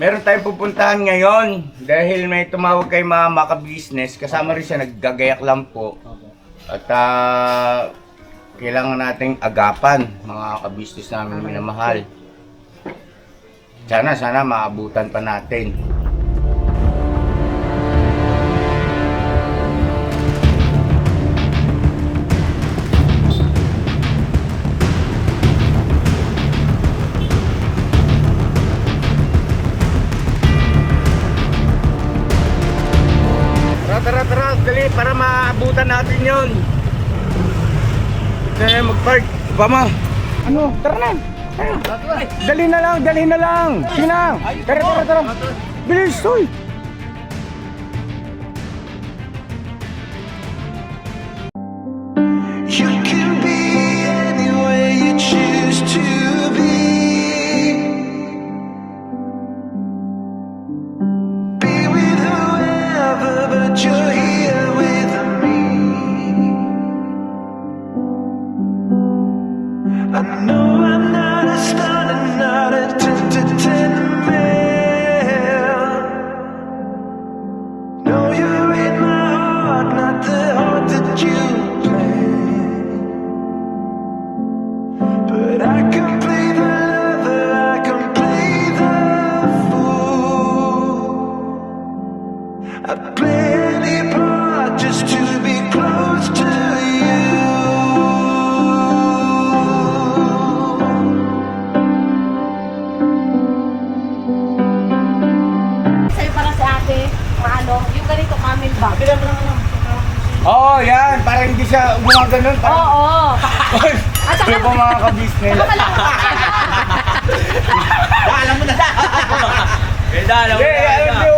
Meron tayong pupuntahan ngayon dahil may tumawag kay Mama ka-business. Kasama rin siya, naggagayak lang po. At kailangan nating agapan mga ka-business namin minamahal. Sana maabutan pa natin. Tara, dali para maabutan natin yun. Ito mag-park. Bama. Ano? Tara na. Dali na lang. Sina. Tara. Bilis, soy. You can be any way you choose to be. Be with whoever, but you're here with me. I know I'm not a star and not a 10 man. No, you're in my heart, not the heart that you planned. But I can play the lover, I can play the fool. I'd play any part just to be close to you. Sa'yo para si ate, ano, yung ganito camel bag. Oo, yan. Para hindi siya gumaganon. Oo. At saka, Ano po mga ka-business? Alam mo na. Alam mo na.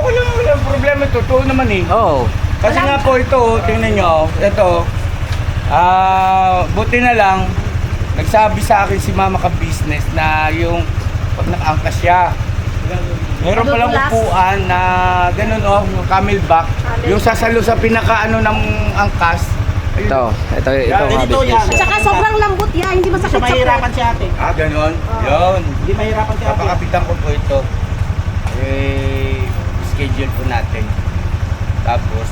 Walang problema. Totoo naman eh. Oo. Kasi nga po ito, tingnan nyo, ito, buti na lang, nagsabi sa akin si Mama ka-business na yung pag nakaangkas siya, meron palang upuan na ganun yung camelback, yung sasalo sa pinakaano ng angkas. Ayun. Ito Yan, mga dito business. at saka sobrang lambot yan, hindi Hindi masakit siya sa mahirapan si ate. Ganun, yun. Hindi mahirapan si ate. Papakapitan ko po ito. Schedule po natin. Tapos,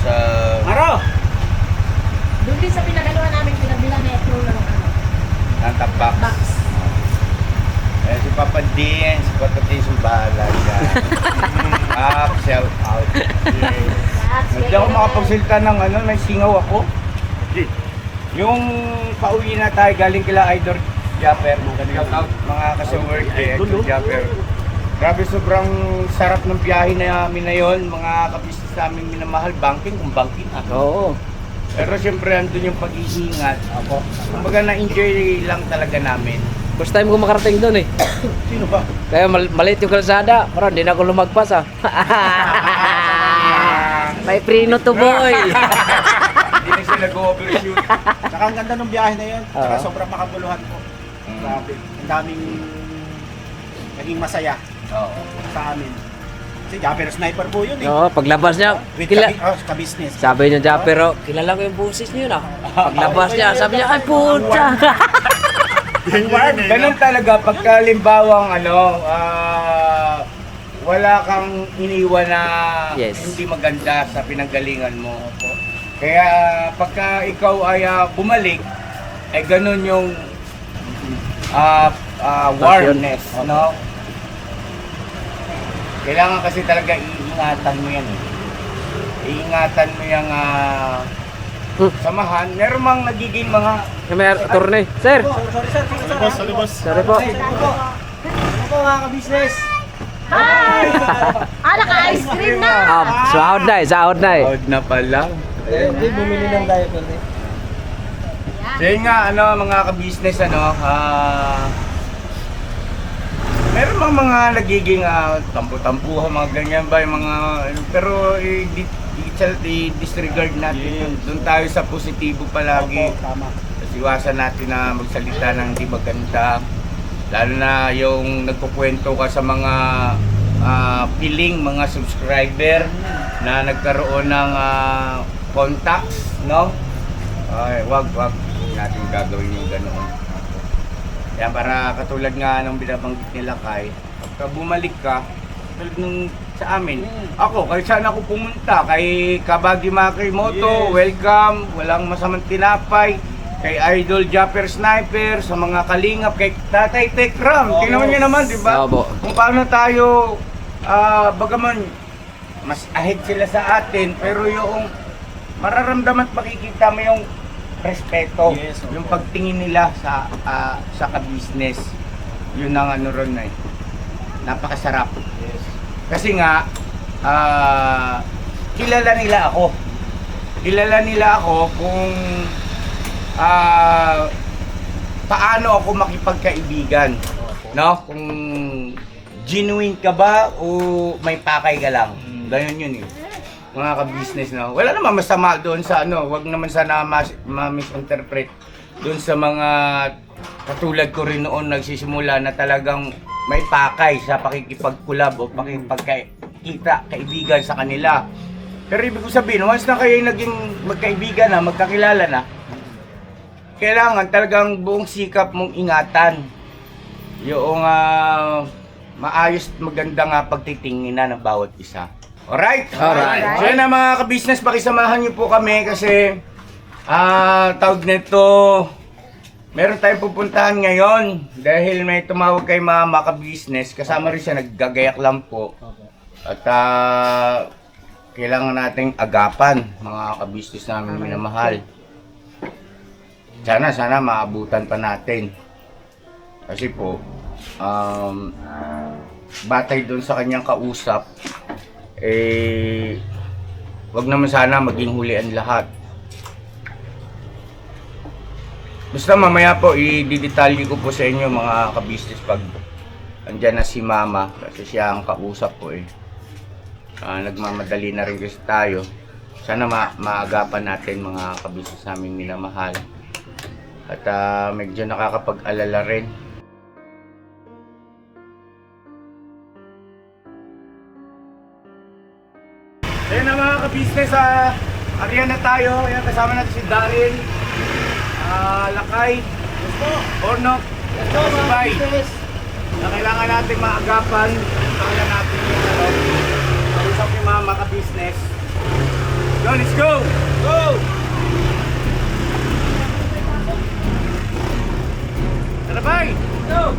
Maro! Doon din sa pinagawa namin, pinabila metro ng ano, nantapak. box. Si Papa Din, si Papa Din, bahala dyan. Shout out. Hindi ako makapagsalita ng ano, may singaw ako. Yung pauwi na tayo galing kila Idol Japper. Shout out mga ka-work kay Idol Japper. Grabe, sobrang sarap ng biyahe namin na yun. Mga ka-business namin minamahal, banking kung banking. Oo. Pero siyempre andun yung pag-iingat. Kumbaga na-enjoy lang talaga namin. First time ko makarating doon eh. Sino ba? Kaya maliit yung kalsada. Parang hindi na ako lumagpas ah. May prino to boy. Hindi na sila go-overshoot. Saka ang ganda ng biyahe na yun. Saka Oo. sobrang makabuluhan po. Grabe. Ang daming naging masaya Oo. sa amin. Kasi Japper sniper po yun eh. Oo, paglabas niya, With ka-business. sabi niya dyan, pero kilala ko yung boses niyo na. Paglabas niya, sabi niya, ay puta. Ganun talaga pagka limbawang wala kang iniwan na Yes. hindi maganda sa pinanggalingan mo. Kaya pagka ikaw ay bumalik, ay ganun yung warmness, no? Kailangan kasi talaga iingatan mo yan eh. Iingatan mo yung samahan. Meron mang nagiging mga May attorney. Sir, Sorry boss. sorry po. Ako mga ka-business. Hi! Naka-ice cream na! Sahod na eh. out na pala. Hindi, bumili ng diet ulit. So yun nga, mga ka-business, meron bang mga nagiging tampu-tampuhan, mga ganyan ba, yung mga, pero i-disregard natin yun. Doon tayo sa positibo palagi. Opo, tama. Tapos iwasan natin na magsalita ng hindi maganda. Lalo na yung nagkukwento ka sa mga piling, mga subscriber na nagkaroon ng contacts, no? Ay, wag natin gagawin yung ganoon. Kaya para katulad nga ng binabanggit nila Kai, pagka bumalik ka, tulad nung sa amin. Ako, kahit saan ako pumunta, kay Kabagi Makimoto, welcome, walang masamang tinapay, kay Idol Japper Sniper, sa mga kalingap, kay Tatay Tekram. Tingnan niyo naman, di ba? Opo. Kung paano tayo, bagaman, mas ahead sila sa atin, pero yung mararamdaman at makikita mo yung respeto, Yes, opo. yung pagtingin nila sa ka-business. Yun ang ano ron na napakasarap. Yes. Kasi nga, kilala nila ako. Kilala nila ako kung paano ako makipagkaibigan. No? Kung genuine ka ba o may pakay ka lang. Ganyan yun eh. Mga ka-business, no? Wala naman masama doon sa ano, wag naman sana ma-misinterpret doon sa mga katulad ko rin noon nagsisimula na talagang may pakay sa pakikipagkulab o pakikipagkita, kaibigan sa kanila. Pero ibig ko sabihin, once na kayo naging magkaibigan na, magkakilala na, kailangan talagang buong sikap mong ingatan yung maayos at maganda nga pagtitingin na ng bawat isa. Alright? Alright. So yun na mga ka-business, pakisamahan niyo po kami kasi tawag nito, meron tayong pupuntahan ngayon dahil may tumawag kay mama ka-business, kasama rin siya, naggagayak lang po. At kailangan nating agapan mga ka-business namin minamahal. Sana maabutan pa natin. Kasi po, batay doon sa kanyang kausap, wag naman sana maging hulian lahat. Basta mamaya po, i-detalye ko po sa inyo mga ka-business pag andyan na si mama kasi siya ang kausap po eh. Nagmamadali na rin kasi tayo. Sana maagapan natin mga ka-business naming minamahal. At medyo nakakapag-alala rin. Ayun na mga ka-business, ariyan na tayo. Ayan, kasama natin si Daryl, Lakay, Ornok, Sibay. Na kailangan natin maagapan. Kailangan natin yung kausap ni mama ka-business. Go, let's go! Go! Tara, bye! Go!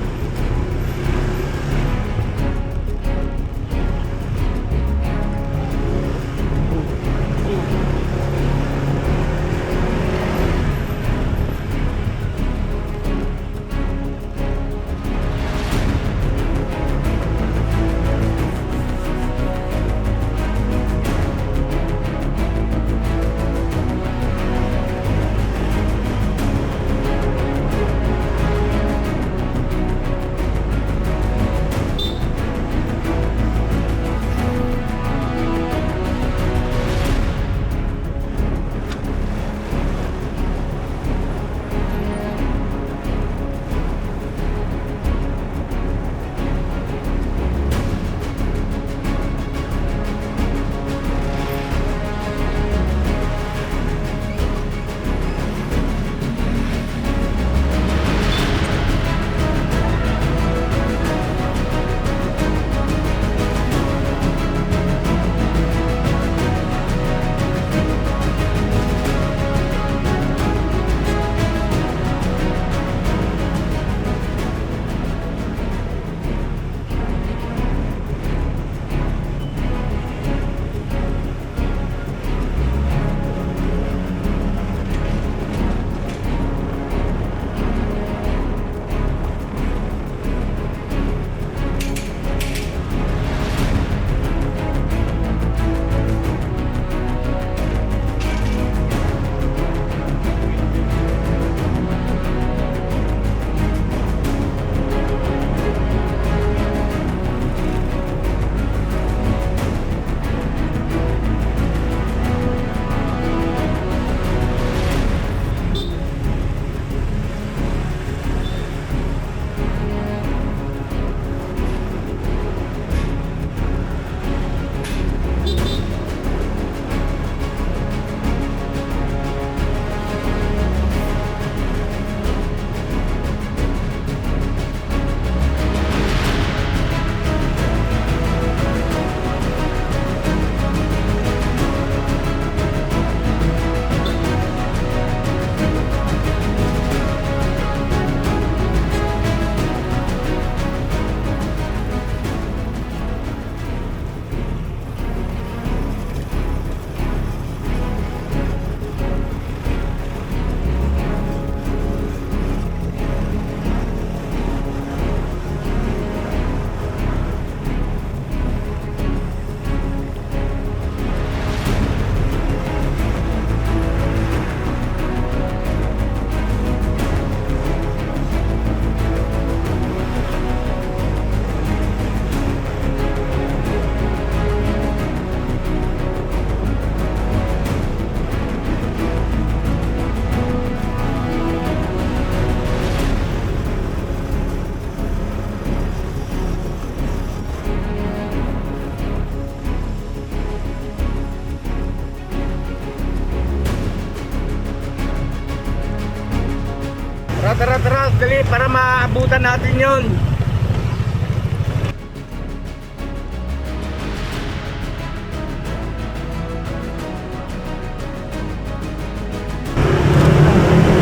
dali para maabutan natin yon.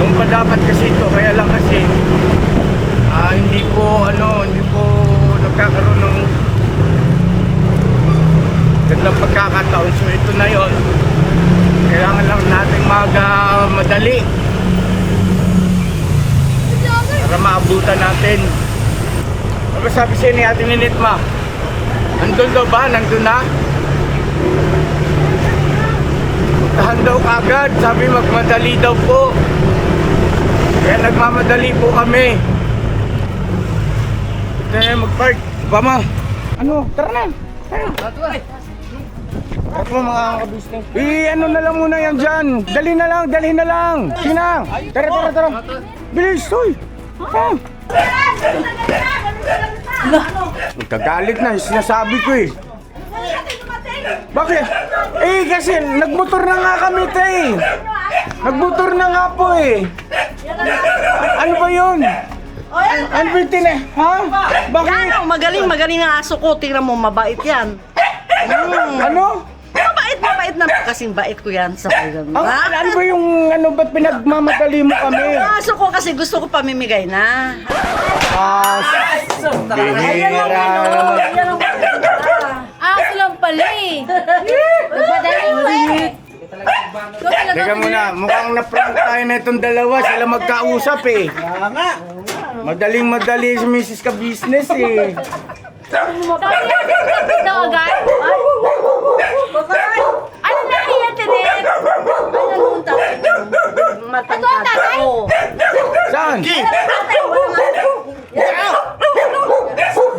Doon pa dapat kasi ito, kaya lang kasi hindi po nagkakaroon ng gandang pagkakataon. So ito na yon. Kailangan lang natin madali para maabutan natin. Ano sabi siya ni Ate Ninit Ma? Nandun daw ba? Nandun na? Puntahan daw kagad. Sabi magmadali daw po. Kaya nagmamadali po kami. Ito na mag-park. Ba ma? Ano? Tara na. Tara. At mo mga kabisnes. Ano na lang muna yan dyan. Dali na lang. Sinang. Tara. Bilis, toy. Ha? Magkagalit na, sinasabi ko eh. Bakit? Kasi nagmotor na nga kami, tay. Nagmotor na nga po eh. Ano ba yun? Ano ba yun, ha? Bakit? Yan, magaling ang aso ko. Tingnan mo, mabait yan. Ano? Mabait na. Kasing bait ko yan sa kailan. Ano ba yung ba't pinagmamadali mo kami? Ang aso ko kasi gusto ko pamimigay na. Bihira naman. Aso lang pala eh. Nagpadali mo eh. Teka muna, mukhang na-prank tayo na itong dalawa. Sila magkausap eh. Madaling-madali si Mrs. Ka-Business eh. Sabi natin daw agad. Ano na kaya tinig? Ito ang tatay? Saan?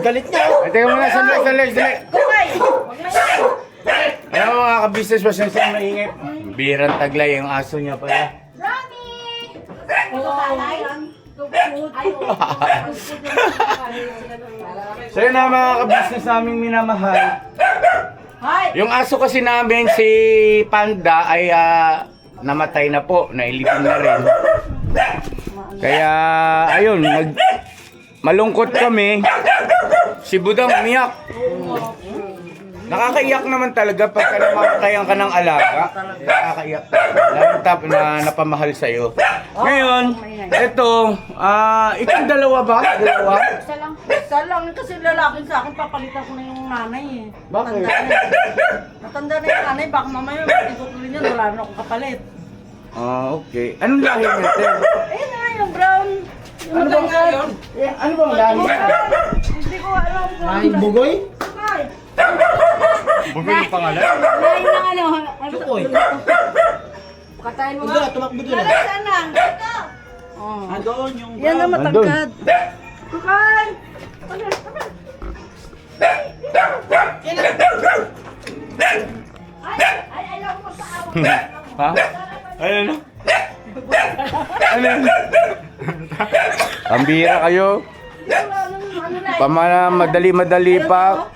Galit niya. Teka muna, sandali. Ano mga ka-business, pasensya maingay. Birang taglay yung aso niya pala. So yun na mga ka-business naming minamahal. Yung aso kasi namin si Panda ay namatay na po, nailipin na rin. Kaya ayun, malungkot kami. Si Budang umiyak. Nakakaiyak naman talaga pagka namamatayan ka ng alaga. Nakakaiyak. Lalo na napamahal sa'yo. Ngayon, ito, itong dalawa ba? Dalawa? Isa lang kasi lalaking sa akin, papalitan ko na yung nanay eh. Bakit? Matanda na yung nanay, baka mamaya matigutuloy yan, wala na akong kapalit. Okay. Anong lahi niya, Te? Na yung brown. Ano bang lahi? Hindi ko alam kung Ay, bugoy? Bugoy yung pangalan? Lain ng ano. Tukoy. katayin mo Doon na, tumakbo doon na. Saan lang? Doon yung Yan na matangkad. Tukay! Ay, alam mo sa awa. Ha? Ano? Pambira kayo. Madali-madali pa.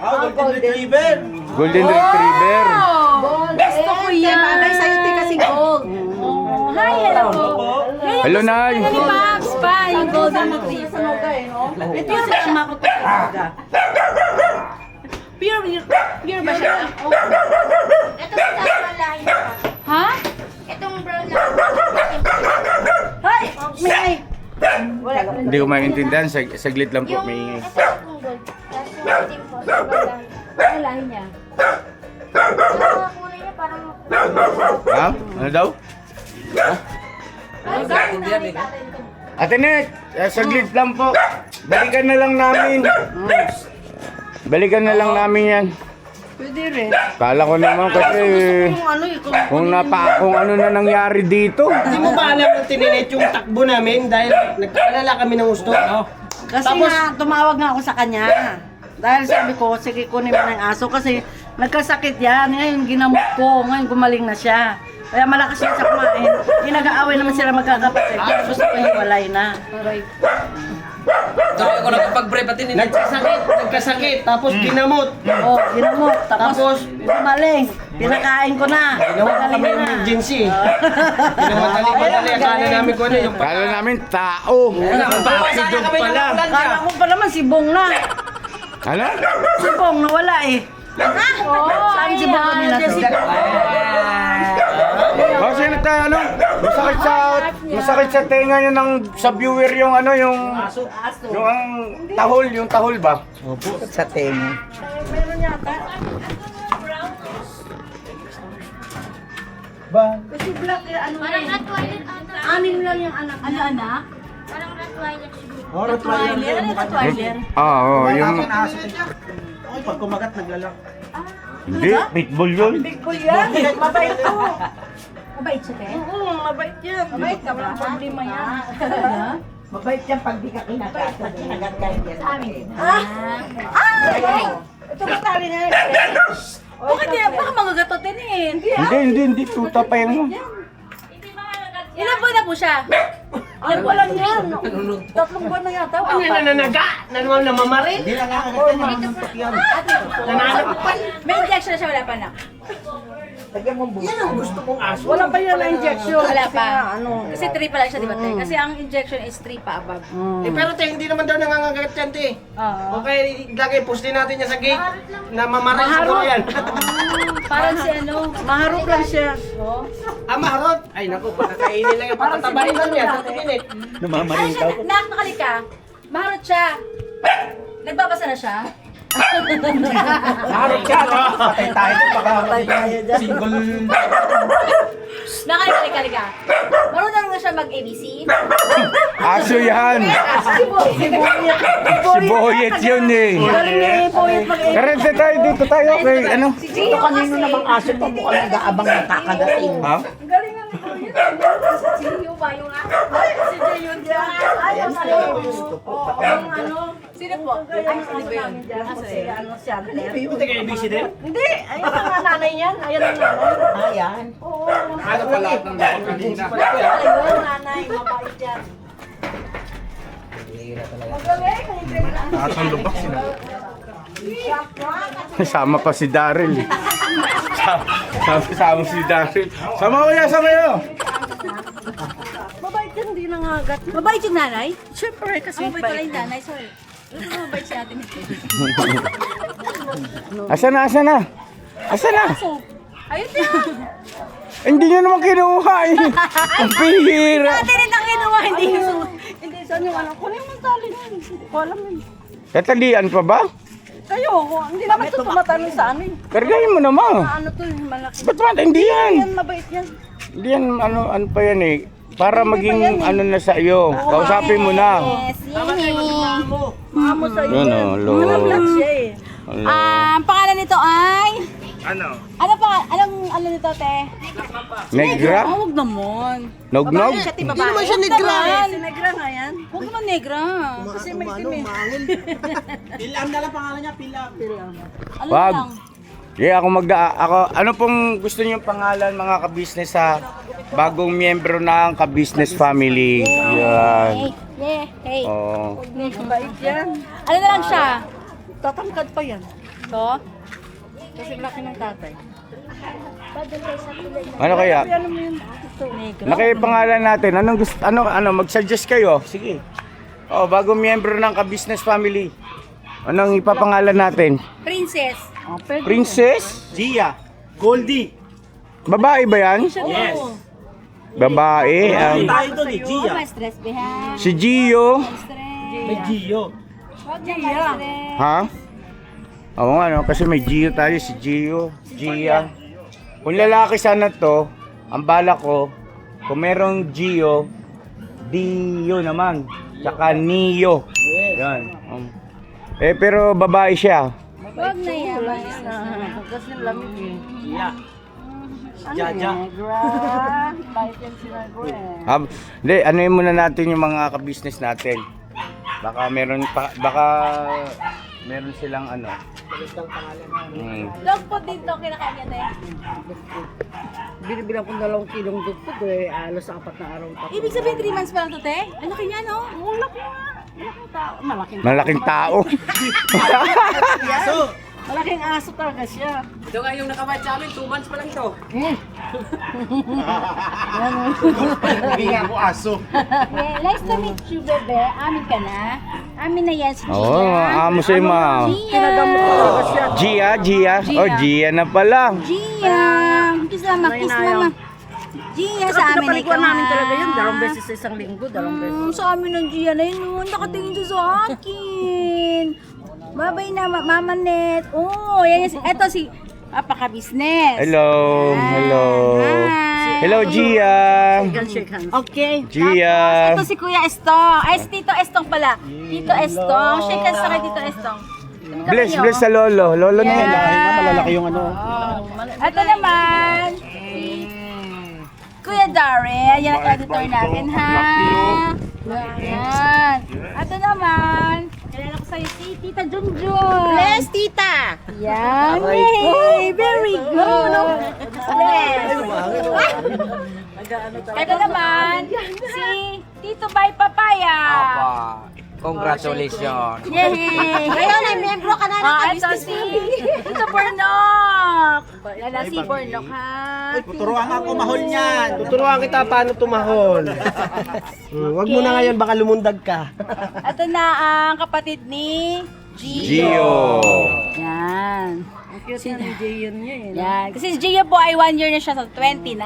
Golden Retriever. Golden Retriever. Gusto ko yan. Bagay sa'yo, ti kasi gold. Hi, hello. Hello, Nay. Ni Max pa, yung golden retriever. Ito yung simakot ko talaga. Pure ba siya? Ito sa lahi na. Ha? Itong brown na. Hay! May! Hindi ko maintindihan. Saglit lang po. Yung May... ito yung gold. Tapos yung itim po. Sobrang lahi. Ano lahi niya? Yung mga kulay niya parang Ha? Ano daw? Ate Net, saglit lang po. Balikan na lang namin. Balikan na lang namin yan. Pwede rin. Kala ko naman kasi kung ano na nangyari dito. Hindi mo ba alam ng tininet yung takbo namin dahil nagkaalala kami ng gusto? No? Kasi Tapos- nga, tumawag nga ako sa kanya. Dahil sabi ko, sige kunin mo na yung aso kasi nagkasakit yan. Ngayon ginamot ko, ngayon gumaling na siya. Kaya malakas na siya kumain. Nag-aaway naman sila magkakapatid. Gusto ko hiwalay na. Tuloy ako nakapag-brief at Nagkasakit, tapos ginamot. Oh, ginamot. Tapos Tapos, gumaling. Pinakain ko na. Ginawa ko kami ng emergency. Madali-madali. Akala namin ko ano yung Kala namin tao. Sana kami pala. Kala ko pa naman si Bong na. Ano? Si Bong nawala eh. Saan si Bong kanina to? Oh, sino tayo ano? Masakit sa tenga niya ng sa viewer yung ano yung yung tahol ba? Opo, sa tenga. Meron yata. Kasi black eh, ano Parang eh. Rottweiler ata. Anim lang yung anak. Ano anak? Parang Rottweiler siguro. Oh, Rottweiler. Ano yung Rottweiler? Oo, yung Okay, pag kumagat, naglalak. hindi, pitbull yun. Big bull yan. Mabait to. Mabait siya, te? Oo, mabait yan. Mabait ka ba? Problema yan. Mabait yan pag di ka kinagat. Pag kinagat ka hindi sa amin. Ito ba tali na yan? Bakit niya? Baka magagatotin eh. Hindi, tuta pa yan. Ilan buwan na po siya? Ano ko lang yan? 3 buwan na yata. Ano yung nananaga? Nanuwang namamarin? Hindi na nga agad yan. Nanuntok yan. Nananapan? May injection na siya, wala pa na. Lagyan mo buto. Yan ang gusto kong aso. Wala pa yan na injection. Wala Kasi pa. nga, ano. Kasi 3 pa lang siya, di ba, te? Kasi ang injection is 3 pa above. Eh, pero te, hindi naman daw nangangagat yan, te. Oo. Okay, lagay, postin natin yan sa gate. Na mamarin siguro yan. Parang si ano. Maharap lang siya. Maharot. Ay, naku, pakakainin lang yan. Patatabahin lang yan. Tutukinit. Namamarin ka. Nak, nakalik ka. Maharot siya. Nagbabasa na siya. Maharot ka. Patay tayo. Baka Single. Nakalik ka. Marunong na siya mag-ABC. Aso yan. Si Boyet. Si Boyet yun eh. Galing ni Boyet mag-e. Karente tayo, dito tayo. Okay, ano? ito kanino namang aso pa mukhang nag-aabang ng kakagating. Ha? Galing nga ni Boyet. Si Gio ba yung Si Jayon dyan. Ay, ang Gusto po. yung ano. Sino po? Ay, Ay, sino ba yun? Kasi ano siya. Hindi ka ABC din? Hindi, ayun ang nanay niyan. Ayun ang nanay. Ayan. Oo. Ano pa lahat ng dapat kanina? Ayun ang nanay. Mabait yan. Magaling. Asang lubak sila. Sama pa si Daryl. Sama si Daryl. Sama ko yan, sama yun. Mabait yan, hindi nangagat. Mabait yung nanay? Siyempre, kasi Mabait pala yung nanay, sorry. Ano mabait si ate nito? Asa na? Ayun na! Hindi nyo naman kinuha eh. Ang pihira. Ate rin ang kinuha, hindi yung... Hindi, saan yung anak ko? Ano yung tali niyan? Hindi ko alam yun. Tatalian pa ba? Kayo, hindi naman ito tumatali sa amin. Kargahin mo naman. Ano to yung malaki? Ba't naman? Hindi yan. Yan, mabait yan. Hindi yan, ano pa yan eh. Para maging ano na sa iyo. Kausapin mo na. Mamo sa iyo. Yun o, Lord. Vlog siya eh. Ang pangalan nito ay... Ano? Ano nito, te? Negra? Huwag naman. Nognog? Hindi naman siya negra. Si Negra nga yan. Huwag naman negra. Kasi may timi. Pilam na lang pangalan niya, Pilam. Ano Wag. lang? Yeah, ano pong gusto niyo pangalan mga ka-business sa bagong miyembro ng ka-business family? Yan. Hey. Oh. Mabait yan. Ano na lang siya? Tatangkad pa yan. To? Kasi laki ng tatay. Ano kaya? Ano mo yun? Ito. Negra. Nakipangalan natin. Anong gusto mag-suggest kayo? Sige. Oh, bagong miyembro ng ka-business family. Anong ipapangalan natin? Princess. Oh, pwede. Princess? Gia. Goldie. Babae ba yan? Yes. Babae. Tayo doon ni Gia. May stress, beha. Si Gio. May Gio. Huwag na stress. Ha? Oo nga, no? Kasi may Gio tayo, si Gio, Gia. Kung lalaki sana to, ang bala ko, kung merong Gio, Dio naman. Tsaka Nio. Yan. Pero babae siya. Huwag na yan. Kasi lamig eh. Gia. Ano Jaja. Negra. Bait yan si Negra eh. Hindi, anuin muna natin yung mga ka-business natin. Baka meron silang ano. Dog food din to, kinakain niya, te. Binibilang ko 2 kilong dugtog eh. Alos 4 na araw tapos. Ibig sabihin 3 months pa lang to, te? Ang laki niya, no? Malaki nga. Malaking tao. Malaking tao. Malaking aso talaga siya. Ito nga yung nakabait sa amin, 2 months pa lang ito. Hindi nga ako aso. Yeah, nice to meet you, bebe. Amin ka na. Amin na yan si Gia. Oo, amo sa ima. Kinagamot talaga siya. Gia. Oh, Gia na pala. Gia. Kiss mama, kiss mama. Gia, sa amin ikaw. Pinapaliguan namin talaga yun. 2 beses sa isang linggo, 2 beses. Sa amin ng Gia na yun. Nakatingin siya sa akin. Babay na, Mama Net. Oh, yan yan. Ito si Apaka-business. Hello. Hi. Hello, Gia. Shake hands. Okay. Gia. Tapos, ito si Kuya Estong. Ay, si Tito Estong pala. Tito Estong. Shake hands na kay Tito Estong. Bless sa lolo. Lolo na yan. Malalaki yung ano. Ito naman. Kuya Darren. Yan ang editor natin, ha? Yan. Ito naman. Kailan ako sa'yo si Tita Junjun. Bless, Tita. Yan. Yay! Very good. Bless. Ito naman, si Tito Bay Papaya. Congratulations. Yay! Ngayon ay membro ka na ng business si Tito Bornok. Yan na si Bornok, ha? Tuturuan ako mahol niyan. Tuturuan kita paano tumahol. Huwag mo na ngayon, baka lumundag ka. Ito na ang kapatid ni Gio. Yan. Ang cute na ni Jayon niya eh. Yan. Kasi si Gio po ay 1 year na siya sa 29.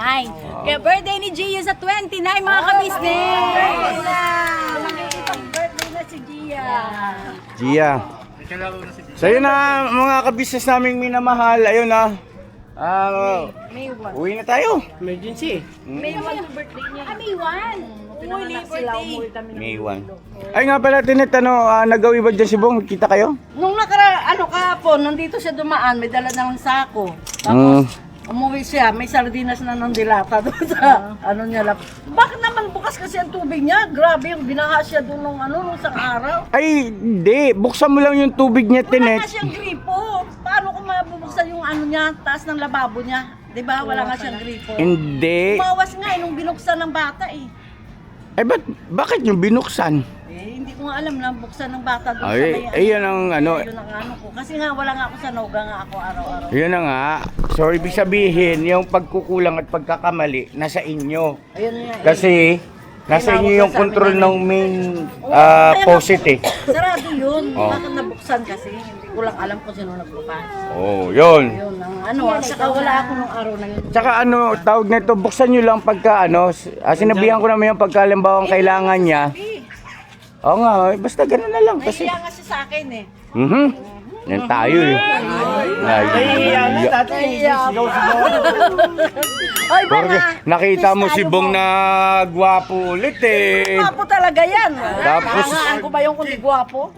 Kaya birthday ni Gio sa 29, mga kabisnes! Makikitang birthday na si Gia. Gia. So yun na mga kabisnes naming minamahal. Ayun na. May 1. Uwi na tayo. Emergency. May 1 yung birthday niya. May 1. Pinanganak sila, umuwi kami ng May 1. Ay nga pala, Tinet, nagawi ba dyan si Bong? Kita kayo? Nung kahapon, nandito siya dumaan, may dala ng sako. Mm. Tapos, umuwi siya, may sardinas na ng dilata doon sa, niya, bakit naman bukas kasi ang tubig niya? Grabe, yung binaha siya doon nung isang araw. Ay, hindi. Buksan mo lang yung tubig niya, Wala Tinet. nga siyang gripo. Paano kung mabubuksan yung niya, taas ng lababo niya? Diba? Wala nga siyang gripo. Hindi. Umawas nga nung binuksan ng bata eh. Ay, bakit yung binuksan? Hindi ko nga alam na buksan ng bata doon Ay, sa yan ang Yun ang ko. Kasi nga wala nga ako sa Noga nga ako araw-araw. Yun na nga. So, ibig sabihin, yung pagkukulang at pagkakamali, nasa inyo. Ayun nga. Kasi, nasa inyo yung control ng main faucet eh. Sarado yun. Oh. Bakit nabuksan kasi? Hindi ko lang alam kung sino nagbukas. Oh, yun. Yun ang saka wala ako nung araw na yun. Tsaka tawag nito, buksan nyo lang pagka sinabihan ko naman yung pagkalimbawang kailangan niya. Oo nga, basta gano'n na lang kasi. Nahiya nga siya sa akin eh. Yan tayo eh. Dati sigaw-sigaw. Ay, ba na? Nakita mo si Bong na gwapo ulit eh. Gwapo talaga yan. Tapos- Karangaan ko ba yung kundi gwapo?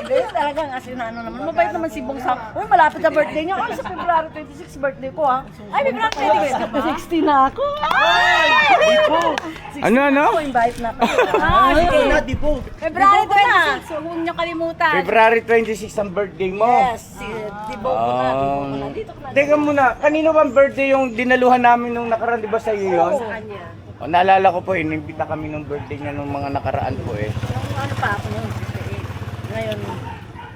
Hindi, talagang asin na naman. Mabait naman si Bong sa... Uy, malapit na birthday niya. Ay, sa February 26 birthday ko ha. Ay, February 26 na ako. Ay! Ano? Ako, invite na ako. Di po. February 26, huwag niyo kalimutan. February 26 ang birthday mo. Yes, si Dibo ko na. Dibo ko na. Dito ko na. Teka muna, kanino bang birthday yung dinaluhan namin nung nakaraan, di ba sa iyo yun? Sa kanya. O, naalala ko po, inimbita kami nung birthday niya nung mga nakaraan po eh. Nung pa ako nung 58. Ngayon,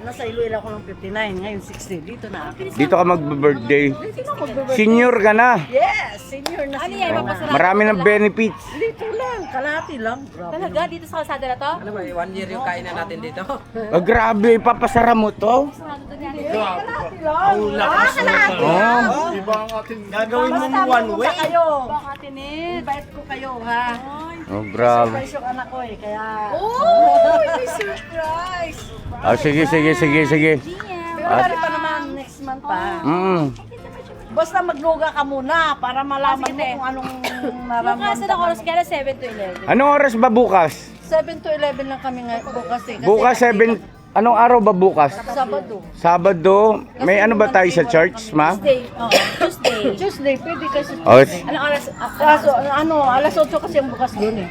nasa Iloilo ako nung 59. Ngayon 60. Dito na ako. Dito ka magbe-birthday. Dito ako magbe-birthday. Senior ka na. Yes, senior na Ano senior yan, na. mapasarap? Marami ng benefits. Dito lang, kalahati lang. Grabe. Talaga, dito sa kalsada na to? Ano ba, 1 year yung kainan natin dito? Oh, grabe, ipapasara mo to. Kalahati lang. Kalahati. Oh. Gagawin mo Basta one pumunta way. kayo. Baka tinid. Invite ko kayo ha. Oh, grabe. Surprise yung anak ko eh, kaya... Oh, may surprise! Oh, sige. February pa naman, next month pa. Basta magluga ka muna para malaman mo kung anong Bukas na oras nararamdaman mo. kaya 7 to 11. Anong oras ba bukas? 7 to 11 lang kami ngayon bukas eh. Kasi Bukas 7. Anong araw ba bukas? Sabado. Sabado. May ano ba tayo sa church, ma? Tuesday. Oh, Tuesday. Tuesday, pwede kasi Oh, Anong oras? Kaso, alas 8 kasi ang bukas doon eh.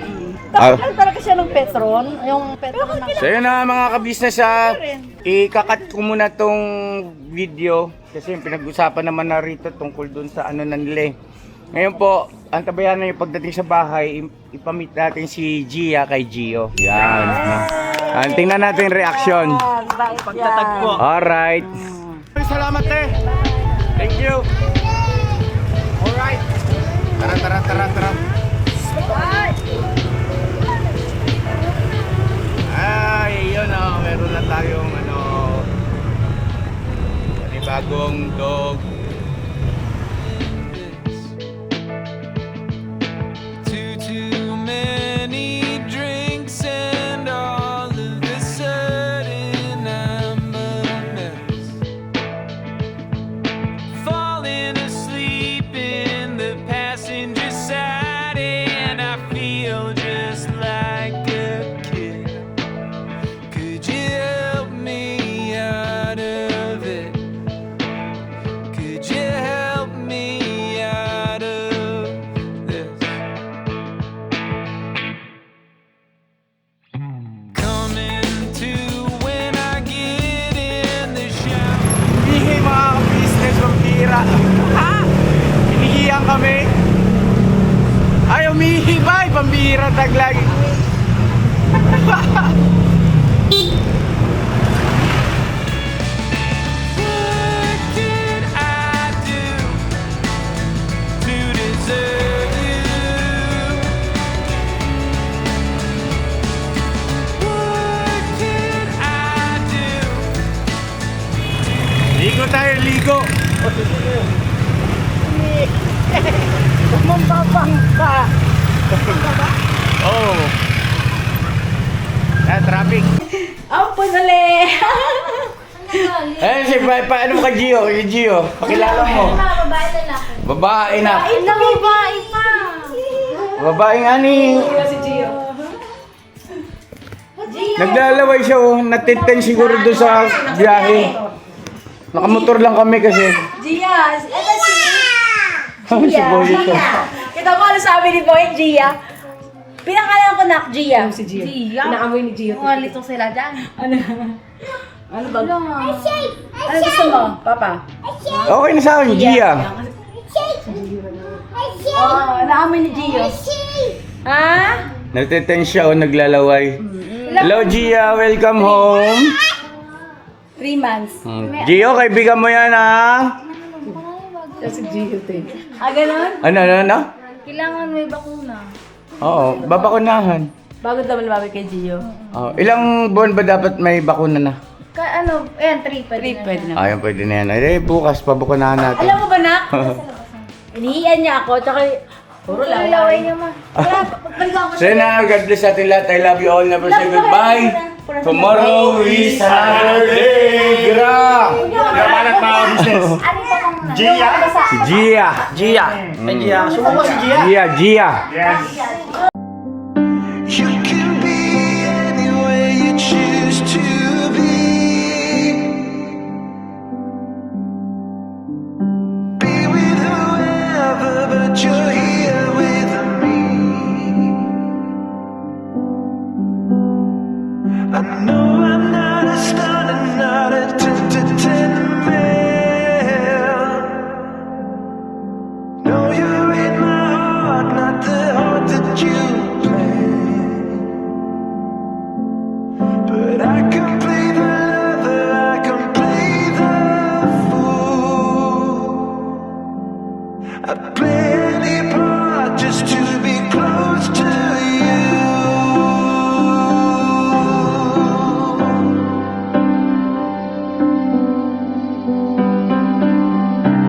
Tapos talaga siya ng Petron, yung Petron ng... so yun na mga kabisnes ikakat ko muna tong video kasi yung pinag-usapan naman na rito tungkol dun sa na nila eh. Ngayon po, ang tabayan na yung pagdating sa bahay, ipamit natin si Gia kay Gio. Yan. Tingnan natin yung reaction. Pagtatagpo. Alright. Salamat eh. Thank you. Alright. Tara. Ay, yun oh. Meron na tayong bagong dog. Too many drinks and all of a sudden I'm a mess. Falling asleep in the passenger side and I feel just like a kid. Could you help me out of it? Could you help me out of this? Coming to when I get in the shower. Hinihi mga business, pambira. Ha? Hinihiyan kami. Ay, umihibay, pambira taglag. What did I do to deserve you? What did I do? Ligo tayo, ligo. Oh. Traffic. Ang panali! Eh, si paano ka Gio? Yung Gio, pakilala mo. Babae lalaki. Babae na. Ay, babae pa! Babae nga ni. Naglalaway siya oh. Natiten siguro doon sa biyahe. Nakamotor lang kami kasi. Gia! Ito si Si Boy ito. Kita mo ano sabi ni Boy, Gia? Pinakalan ko na, Gia. Si Gia. Pinakamoy ni Gia. Malito sila dyan. Ano ba? Ano gusto mo, Papa? Okay na sa akin, Gia. Oo, naamoy ni Gia. Ha? Natiten siya oh, naglalaway. Hello Gia, welcome home. 3 months. Gio, kaibigan mo yan ha? Si Gia, Ah, ganun? Ano? Kailangan may bakuna. Oo, babakunahan. Bago daw lumabay kay Gio. Oh, ilang buwan ba dapat may bakuna na? Ano, ayan, 3 pwede na. Pwede na. Ayun, pwede na yan. Eh, bukas, pabakunahan natin. Alam mo ba, Nak? Inihiyan niya ako, tsaka puro Laway laway. niya ma. So yun na, God bless ating lahat. I love you all. Never say goodbye. Tomorrow is another day. Gra! Lamanat mga business. Ano pa kang na? Gia. Si Gia. Gia. Ay, Gia. Sumuko si Gia. Gia. Yes. You can be anywhere you choose to be. Be with whoever, but you're here with me. I know I'm not a star and not a 10 male. No, you're in my heart, not the heart that you play. But I can play